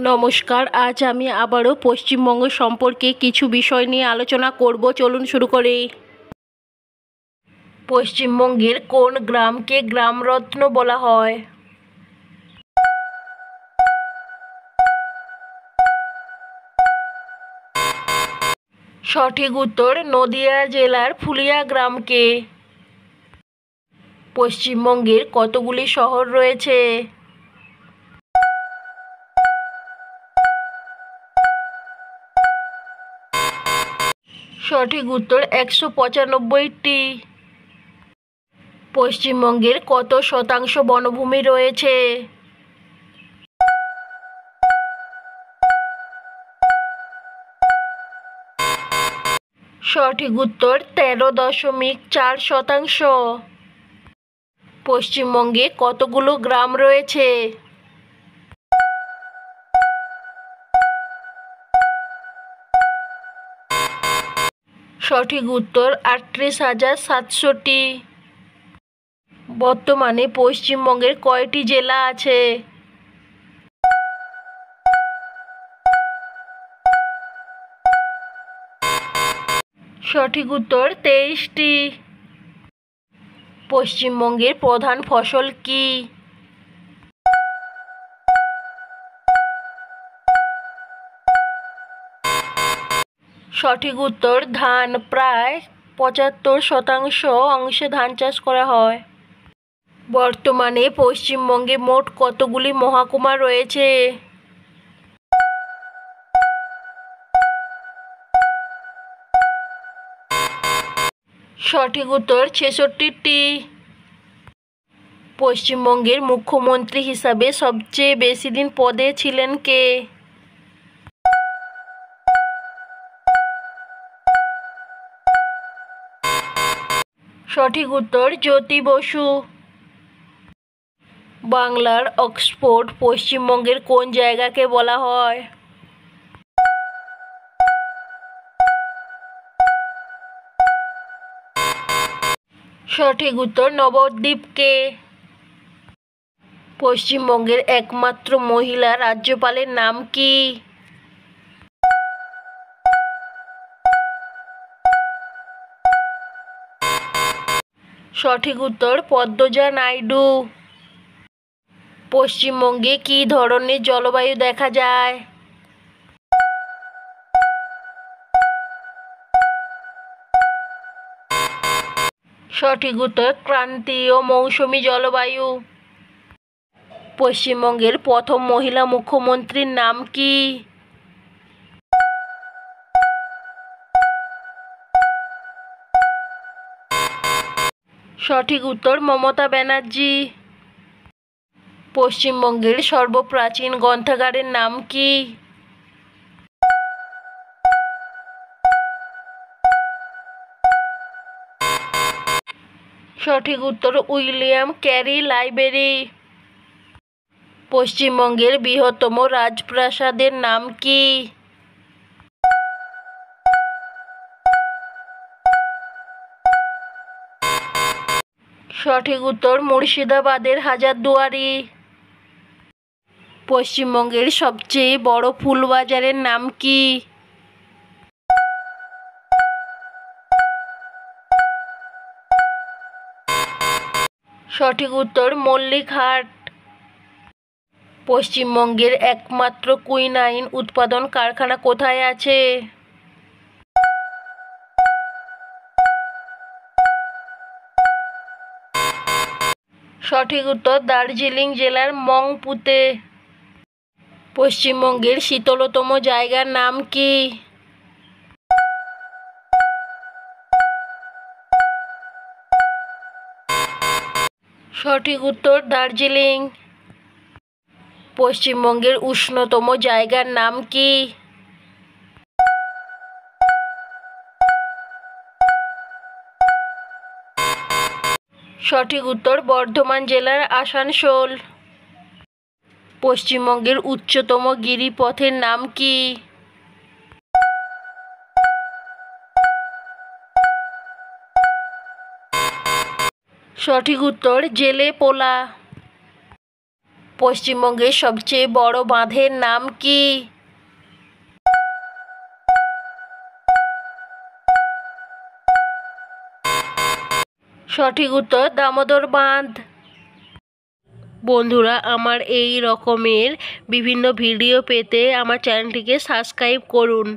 নমস্কার, আজ আমি আবারও পশ্চিমবঙ্গ সম্পর্কে কিছু বিষয় নিয়ে আলোচনা করব। চলুন শুরু করি। পশ্চিমবঙ্গের কোন গ্রামকে গ্রামরত্ন বলা হয়? সঠিক উত্তর নদিয়া জেলার ফুলিয়া গ্রামকে। পশ্চিমবঙ্গের কতগুলি শহর রয়েছে? সঠিক উত্তর 195টি। পশ্চিমবঙ্গের কত শতাংশ বনভূমি রয়েছে? সঠিক উত্তর 13.4%। পশ্চিমবঙ্গে কতগুলো গ্রাম রয়েছে? সঠিক উত্তর 38,700টি। বর্তমানে পশ্চিমবঙ্গের কয়টি জেলা আছে? সঠিক উত্তর 23টি। পশ্চিমবঙ্গের প্রধান ফসল কি? সঠিক উত্তর ধান। প্রায় 75% অংশে ধান চাষ করা হয়। বর্তমানে পশ্চিমবঙ্গে মোট কতগুলি মহকুমা রয়েছে? সঠিক উত্তর 66টি। পশ্চিমবঙ্গের মুখ্যমন্ত্রী হিসাবে সবচেয়ে বেশি দিন পদে ছিলেন কে? সঠিক উত্তর জ্যোতি বসু। বাংলার অক্সফোর্ড পশ্চিমবঙ্গের কোন জায়গাকে বলা হয়? সঠিক উত্তর নবদ্বীপকে। পশ্চিমবঙ্গের একমাত্র মহিলা রাজ্যপালের নাম কি? সঠিক উত্তর পদ্মজা নাইডু। পশ্চিমবঙ্গে কী ধরনের জলবায়ু দেখা যায়? সঠিক উত্তর ক্রান্তীয় মৌসুমী জলবায়ু। পশ্চিমবঙ্গের প্রথম মহিলা মুখ্যমন্ত্রীর নাম কি? সঠিক উত্তর মমতা ব্যানার্জি। পশ্চিমবঙ্গের সর্বপ্রাচীন গ্রন্থাগারের নাম কি? সঠিক উত্তর উইলিয়াম ক্যারি লাইব্রেরি। পশ্চিমবঙ্গের বৃহত্তম রাজপ্রাসাদের নাম কি? সঠিক উত্তর মুর্শিদাবাদের হাজারদুয়ারি। পশ্চিমবঙ্গের সবচেয়ে বড় ফুল বাজারের নাম কি? সঠিক উত্তর মল্লিকহাট। পশ্চিমবঙ্গের একমাত্র কুইনাইন উৎপাদন কারখানা কোথায় আছে? সঠিক উত্তর দার্জিলিং জেলার মংপুতে। পশ্চিমবঙ্গের শীতলতম জায়গার নাম কি? সঠিক উত্তর দার্জিলিং। পশ্চিমবঙ্গের উষ্ণতম জায়গার নাম কি? সঠিক উত্তর বর্ধমান জেলার আসানসোল। পশ্চিমবঙ্গের উচ্চতম গিরিপথের নাম কি? সঠিক উত্তর জেলে পোলা। পশ্চিমবঙ্গের সবচেয়ে বড় বাঁধের নাম কি? সঠিক উত্তর দামোদর বাঁধ। বন্ধুরা, আমার এই রকমের বিভিন্ন ভিডিও পেতে আমার চ্যানেলটিকে সাবস্ক্রাইব করুন।